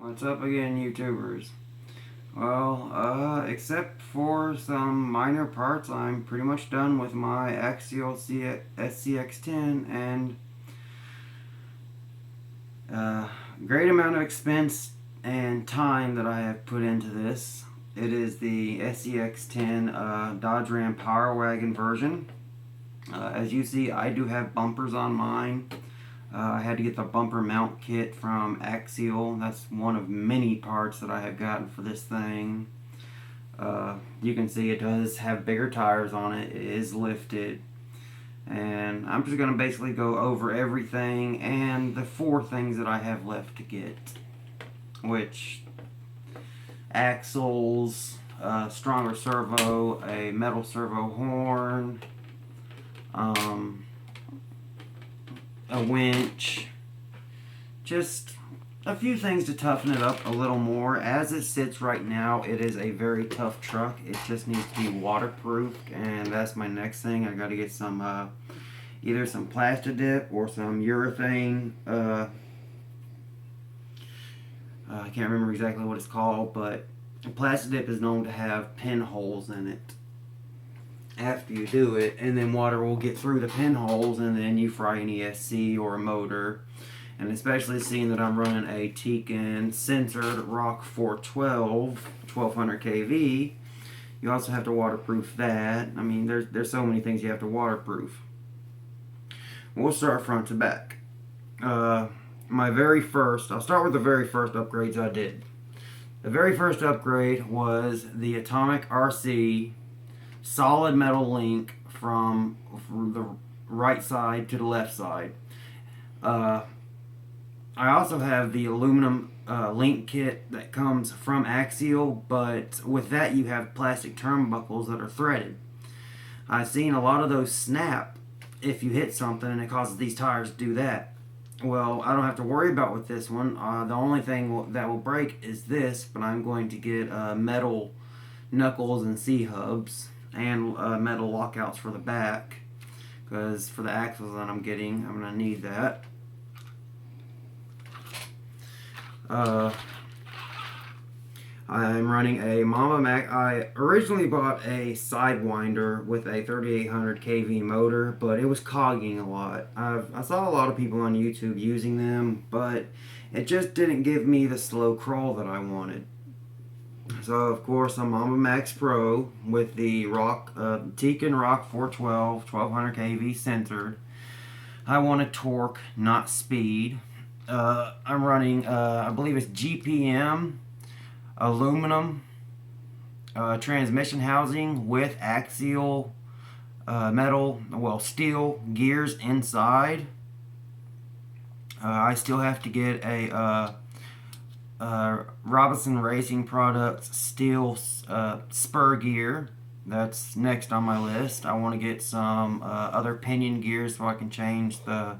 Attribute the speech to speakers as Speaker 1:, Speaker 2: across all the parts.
Speaker 1: What's up again, YouTubers? Well, except for some minor parts, I'm pretty much done with my Axial scx10 and great amount of expense and time that I have put into this. It is the scx10 Dodge Ram Power Wagon version. As you see, I do have bumpers on mine. I had to get the bumper mount kit from Axial. That's one of many parts that I have gotten for this thing. You can see it does have bigger tires on it. It is lifted. And I'm just going to basically go over everything and the 4 things that I have left to get. Which, axles, stronger servo, a metal servo horn, a winch, just a few things to toughen it up a little more. As it sits right now, it is a very tough truck. It just needs to be waterproofed, and that's my next thing. I got to get some either some Plastidip or some urethane. I can't remember exactly what it's called, but Plastidip is known to have pinholes in it after you do it, and then water will get through the pinholes, and then you fry an ESC or a motor. And especially seeing that I'm running a Tekin censored Rock 412 1200 kV, you also have to waterproof that. I mean, there's so many things you have to waterproof. We'll start front to back. I'll start with the very first upgrades I did. The very first upgrade was the Atomic RC solid metal link from the right side to the left side. I also have the aluminum link kit that comes from Axial, but with that you have plastic turnbuckles that are threaded. I've seen a lot of those snap if you hit something, and it causes these tires to do that. Well, I don't have to worry about with this one. The only thing that will break is this, but I'm going to get metal knuckles and C-hubs and metal lockouts for the back, because for the axles that I'm getting, I'm going to need that. I'm running a Mama Mac. I originally bought a Sidewinder with a 3800 kV motor, but it was cogging a lot. I saw a lot of people on YouTube using them, but it just didn't give me the slow crawl that I wanted. So of course, a Mama Max Pro with the Tekin Rock 412 1200 kV censored. I wanted torque, not speed. I'm running, I believe it's GPM aluminum transmission housing with Axial steel gears inside. I still have to get a Robinson Racing Products steel spur gear. That's next on my list. I want to get some other pinion gears so I can change the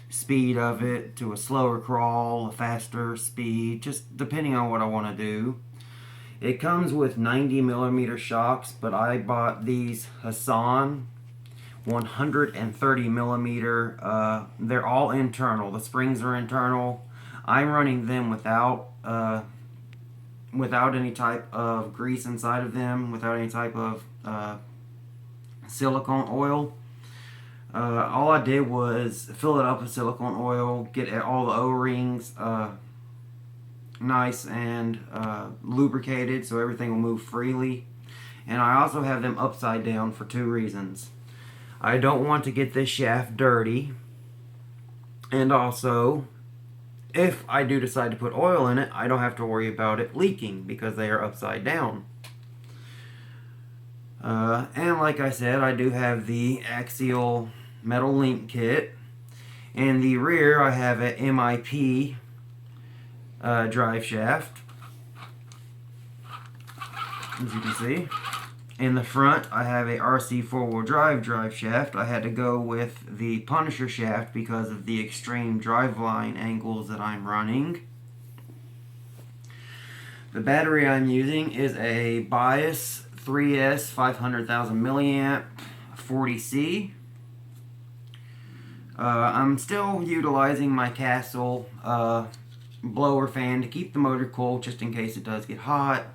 Speaker 1: speed of it to a slower crawl, a faster speed, just depending on what I want to do. It comes with 90mm shocks, but I bought these Hassan 130mm. They're all internal. The springs are internal. I'm running them without any type of grease inside of them, without any type of silicone oil. All I did was fill it up with silicone oil, get all the O-rings nice and lubricated so everything will move freely. And I also have them upside down for 2 reasons. I don't want to get this shaft dirty, and also, if I do decide to put oil in it, I don't have to worry about it leaking because they are upside down. And like I said, I do have the Axial metal link kit. In the rear, I have a MIP drive shaft, as you can see. In the front, I have a RC four-wheel drive shaft. I had to go with the Punisher shaft because of the extreme driveline angles that I'm running. The battery I'm using is a Bias 3S 500,000 milliamp 40C. I'm still utilizing my Castle blower fan to keep the motor cool just in case it does get hot.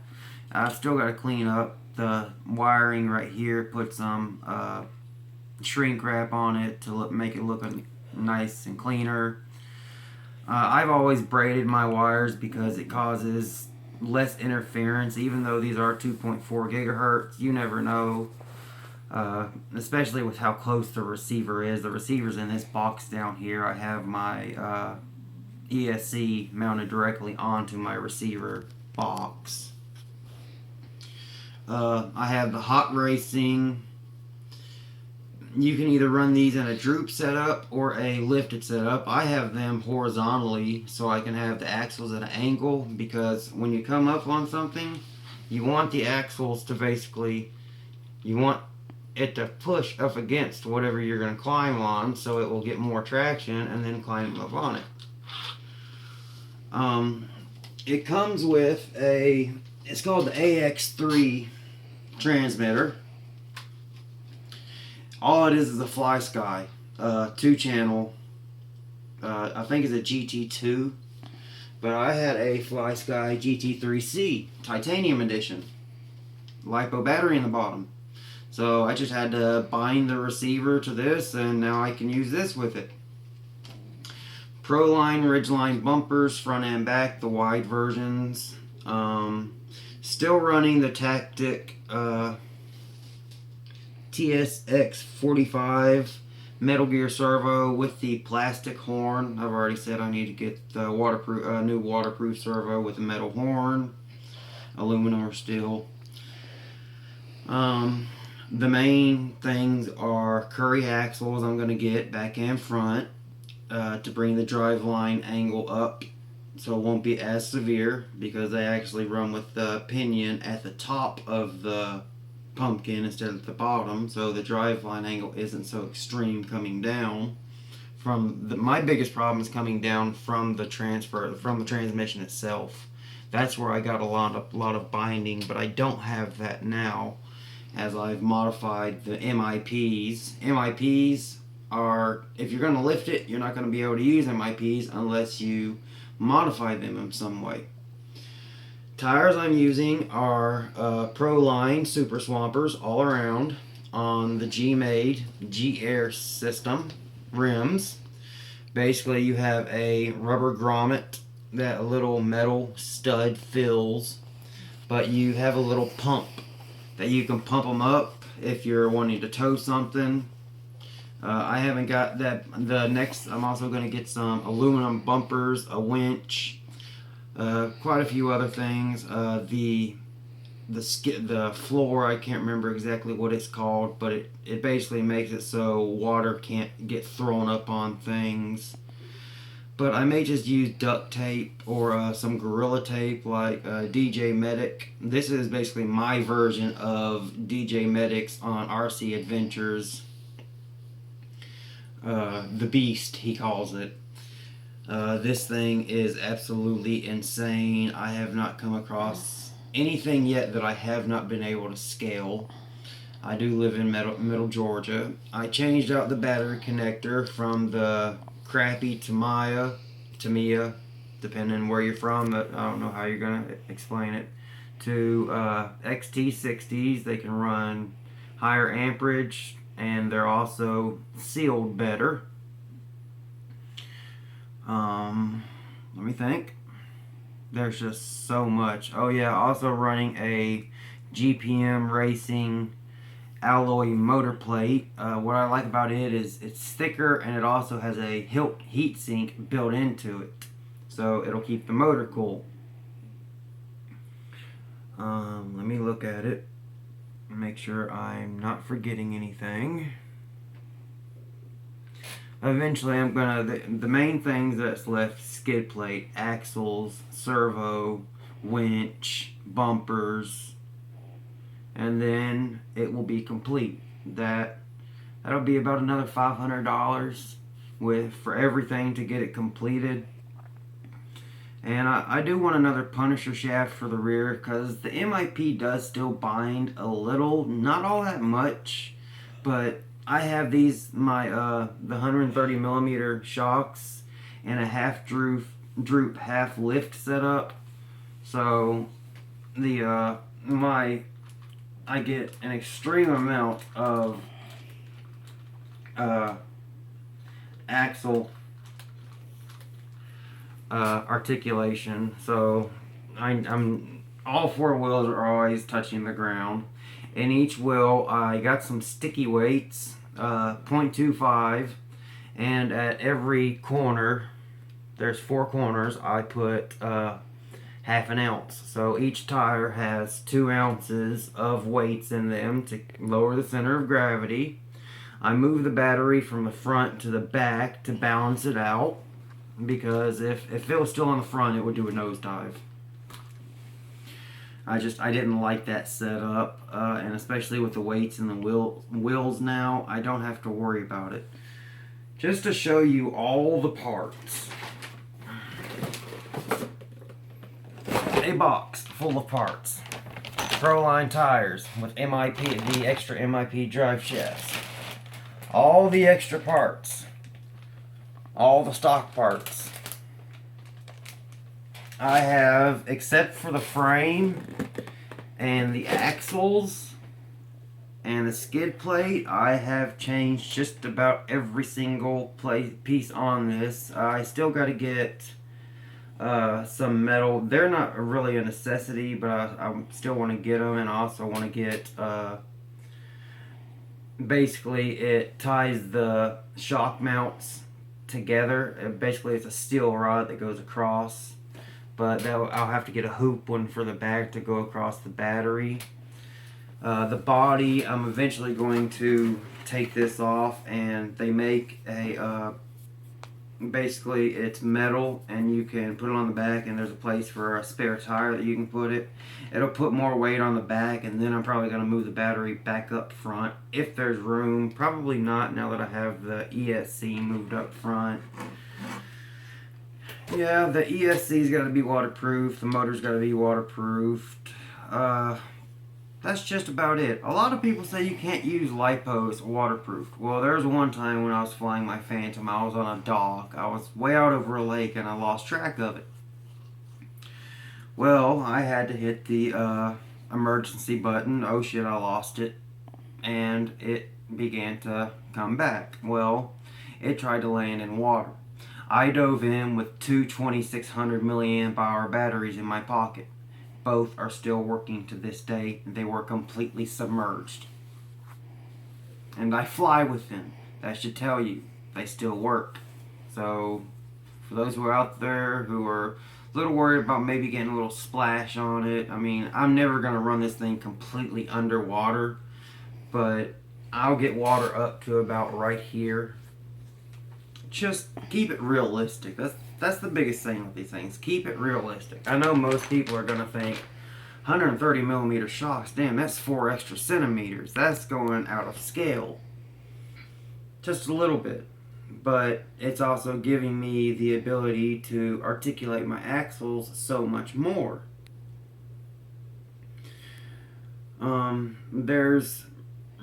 Speaker 1: I've still got to clean up the wiring right here, put some shrink wrap on it to make it look nice and cleaner. I've always braided my wires because it causes less interference, even though these are 2.4 gigahertz. You never know, especially with how close the receiver is. The receiver's in this box down here. I have my ESC mounted directly onto my receiver box. I have the hot racing. You can either run these in a droop setup or a lifted setup. I have them horizontally so I can have the axles at an angle, because when you come up on something, you want the axles to basically, you want it to push up against whatever you're going to climb on so it will get more traction and then climb up on it. It comes with it's called the AX3 transmitter. All it is a Fly Sky 2-channel. I think it's a GT2, but I had a Fly Sky GT3C titanium edition, lipo battery in the bottom. So I just had to bind the receiver to this, and now I can use this with it. Proline Ridgeline bumpers, front and back, the wide versions. Still running the Tactic TSX45 Metal Gear servo with the plastic horn. I've already said I need to get the new waterproof servo with a metal horn, aluminum or steel. The main things are Curry axles I'm going to get back and front to bring the driveline angle up so it won't be as severe, because they actually run with the pinion at the top of the pumpkin instead of the bottom, so the driveline angle isn't so extreme coming down. My biggest problem is coming down from the transmission itself. That's where I got a lot of binding, but I don't have that now, as I've modified the MIPs. MIPs are, if you're going to lift it, you're not going to be able to use MIPs unless you modify them in some way. Tires I'm using are Proline Super Swampers all around on the G-Made G-Air system rims. Basically, you have a rubber grommet that a little metal stud fills, but you have a little pump that you can pump them up if you're wanting to tow something. I haven't got that. I'm also going to get some aluminum bumpers, a winch, quite a few other things. The floor, I can't remember exactly what it's called, but it basically makes it so water can't get thrown up on things. But I may just use duct tape or some Gorilla Tape like DJ Medic. This is basically my version of DJ Medic's on RC Adventures. The Beast, he calls it. This thing is absolutely insane. I have not come across anything yet that I have not been able to scale. I do live in middle Georgia. I changed out the battery connector from the crappy Tamiya, depending where you're from, but I don't know how you're going to explain it, to XT60s. They can run higher amperage, and they're also sealed better. Let me think. There's just so much. Oh yeah, also running a GPM Racing alloy motor plate. What I like about it is it's thicker, and it also has a Hilt heatsink built into it, so it'll keep the motor cool. Let me look at it and make sure I'm not forgetting anything. Eventually I'm gonna, the main things that's left: skid plate, axles, servo, winch, bumpers, and then it will be complete. That'll be about another $500 for everything to get it completed. And I do want another Punisher shaft for the rear, because the MIP does still bind a little, not all that much, but I have these, the 130 millimeter shocks and a half droop half lift setup. So the I get an extreme amount of axle articulation. So I'm all four wheels are always touching the ground. In each wheel, I got some sticky weights, 0.25, and at every corner, there's 4 corners, I put half an ounce. So each tire has 2 ounces of weights in them to lower the center of gravity. I move the battery from the front to the back to balance it out, because if it was still on the front, it would do a nosedive. I didn't like that setup, and especially with the weights and the wheels now, I don't have to worry about it. Just to show you all the parts, a box full of parts. Proline tires with MIP, the extra MIP drive shafts. All the extra parts, all the stock parts. I have, except for the frame and the axles and the skid plate, I have changed just about every single piece on this. I still got to get some metal. They're not really a necessity, but I still want to get them, and I also want to get basically it ties the shock mounts together. Basically it's a steel rod that goes across, but I'll have to get a hoop one for the back to go across the battery. The body, I'm eventually going to take this off, and they make a basically it's metal, and you can put it on the back, and there's a place for a spare tire that you can put it. It'll put more weight on the back, and then I'm probably going to move the battery back up front if there's room. Probably not, now that I have the ESC moved up front. Yeah, the ESC's got to be waterproof, the motor's got to be waterproofed. That's just about it. A lot of people say you can't use lipos waterproofed. Well, there was one time when I was flying my Phantom, I was on a dock. I was way out over a lake and I lost track of it. Well, I had to hit the emergency button. Oh shit, I lost it. And it began to come back. Well, it tried to land in water. I dove in with two 2600 milliamp hour batteries in my pocket. Both are still working to this day. They were completely submerged. And I fly with them. That should tell you they still work. So, for those who are out there who are a little worried about maybe getting a little splash on it, I mean, I'm never going to run this thing completely underwater, but I'll get water up to about right here. Just keep it realistic. That's the biggest thing with these things. Keep it realistic. I know most people are going to think 130 millimeter shocks, damn, that's 4 extra centimeters. That's going out of scale. Just a little bit. But it's also giving me the ability to articulate my axles so much more. There's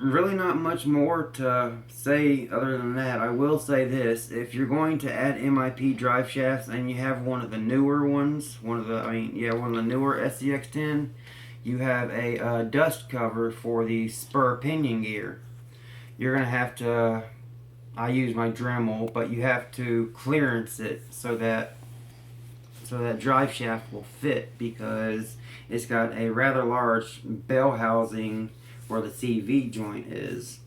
Speaker 1: really not much more to say other than that. I will say this: if you're going to add MIP drive shafts and you have one of the newer ones, one of the newer SCX10, you have a dust cover for the spur pinion gear. You're gonna have to, I use my Dremel, but you have to clearance it so that drive shaft will fit, because it's got a rather large bell housing where the CV joint is.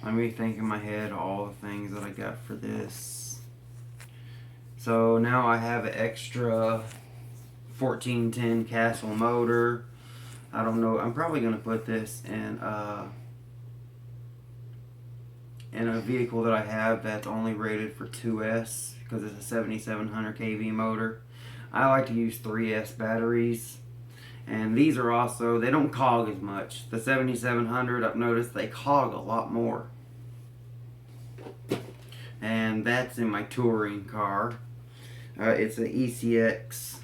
Speaker 1: Let me think in my head all the things that I got for this. So now I have an extra 1410 Castle motor. I don't know, I'm probably going to put this in a vehicle that I have that's only rated for 2S, because it's a 7700 kV motor. I like to use 3S batteries, and these are also, they don't cog as much. The 7700, I've noticed they cog a lot more. And that's in my touring car. It's an ECX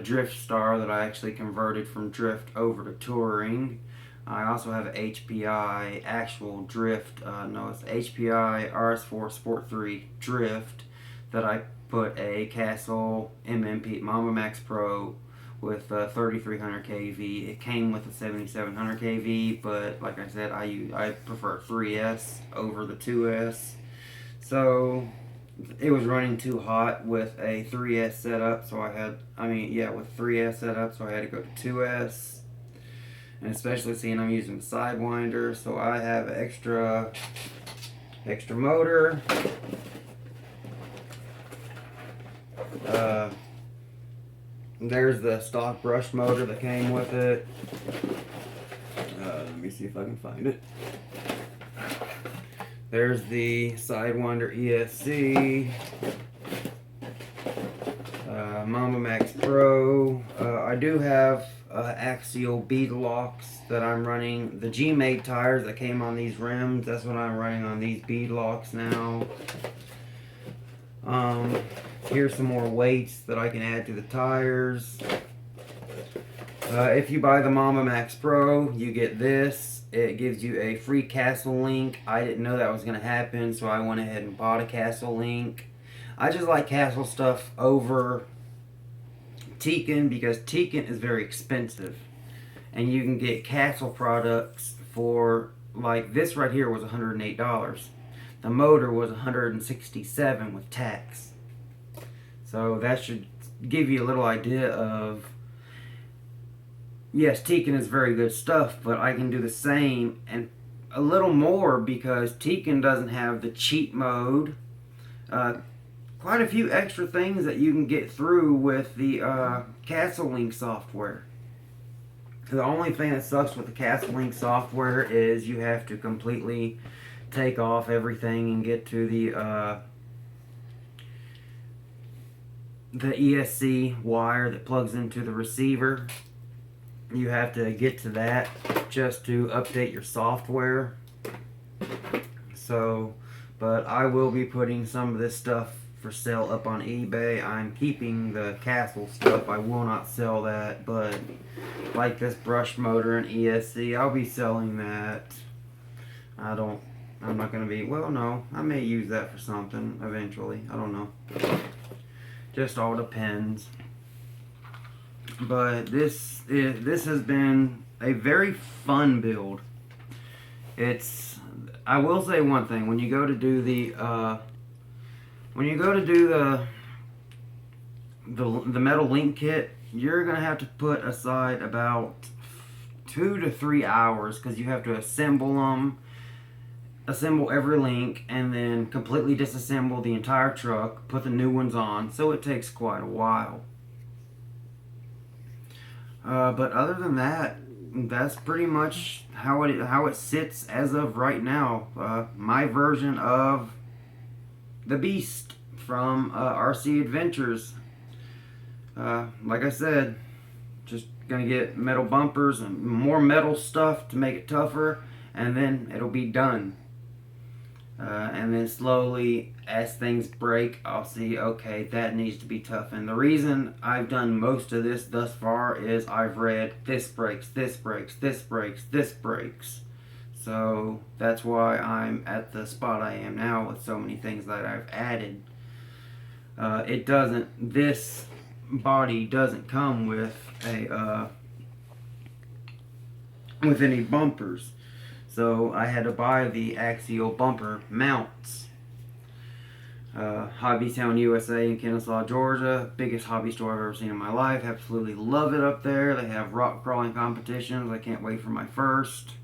Speaker 1: Drift Star that I actually converted from Drift over to touring. I also have an HPI actual drift. No, it's HPI RS4 Sport 3 drift that I put a Castle MMP Mamba Max Pro with 3300 kV. It came with a 7700 kV, but like I said, I prefer 3S over the 2S. So it was running too hot with a 3S setup, so with 3S setup, so I had to go to 2S. And especially seeing I'm using the Sidewinder, so I have extra motor. There's the stock brush motor that came with it. Let me see if I can find it. There's the Sidewinder ESC. Mamba Max Pro. I do have Axial bead locks that I'm running. The G-Made tires that came on these rims, that's what I'm running on these bead locks now. Here's some more weights that I can add to the tires. If you buy the Mamba Max Pro, you get this. It gives you a free Castle link. I didn't know that was going to happen, so I went ahead and bought a Castle link. I just like Castle stuff over Tekin because Tekin is very expensive. And you can get Castle products for, like this right here was $108. The motor was $167 with tax. So that should give you a little idea of, yes, Tekin is very good stuff, but I can do the same and a little more because Tekin doesn't have the cheat mode. Quite a few extra things that you can get through with the Castle Link software. The only thing that sucks with the Castle Link software is you have to completely take off everything and get to the ESC wire that plugs into the receiver. You have to get to that just to update your software. So, but I will be putting some of this stuff for sale up on eBay. I'm keeping the Castle stuff. I will not sell that, but like this brush motor and ESC, I'll be selling that. I'm not going to be, well, no, I may use that for something eventually. I don't know. Just all depends. But this has been a very fun build. I will say one thing, when you go to do the metal link kit, you're gonna have to put aside about 2 to 3 hours because you have to assemble every link, and then completely disassemble the entire truck, put the new ones on, so it takes quite a while. But other than that, that's pretty much how it sits as of right now. My version of the Beast from RC Adventures. Like I said, just gonna get metal bumpers and more metal stuff to make it tougher, and then it'll be done. And then slowly, as things break, I'll see, okay, that needs to be toughened. The reason I've done most of this thus far is I've read, this breaks, this breaks, this breaks, this breaks. So that's why I'm at the spot I am now with so many things that I've added. This body doesn't come with with any bumpers. So I had to buy the axial bumper mounts. Hobbytown USA in Kennesaw, Georgia. Biggest hobby store I've ever seen in my life. Absolutely love it up there. They have rock crawling competitions. I can't wait for my first.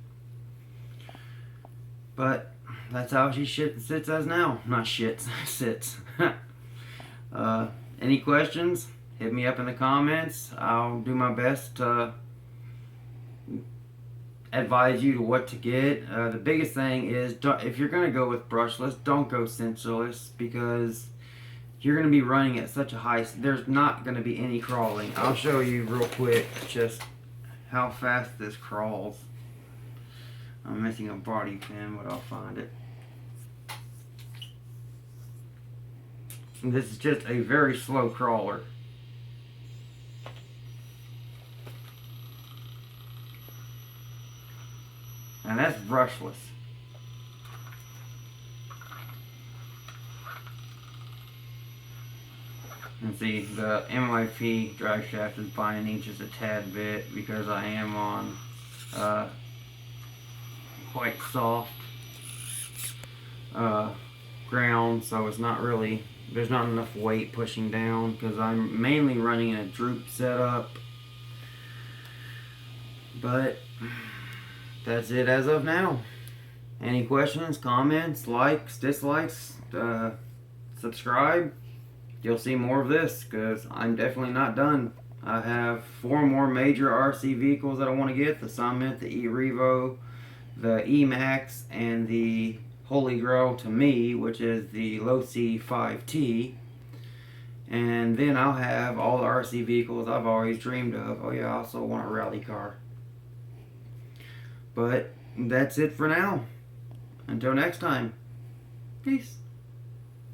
Speaker 1: But that's how she sits as now. Not shits, sits. Any questions? Hit me up in the comments. I'll do my best to advise you to what to get. The biggest thing is, if you're going to go with brushless, don't go cincherless, because you're going to be running at such a high, there's not going to be any crawling. I'll show you real quick just how fast this crawls. I'm missing a body pin, but I'll find it. And this is just a very slow crawler. brushless. And see, the MIP drive shaft is binding just a tad bit because I am on quite soft ground, so it's not really, there's not enough weight pushing down because I'm mainly running a droop setup. But that's it as of now. Any questions, comments, likes, dislikes, subscribe. You'll see more of this because I'm definitely not done. I have 4 more major RC vehicles that I want to get: the Summit, the E-Revo, the E-Max, and the Holy Grail to me, which is the Losi 5T. And then I'll have all the RC vehicles I've always dreamed of. Oh yeah, I also want a rally car. But that's it for now. Until next time. Peace.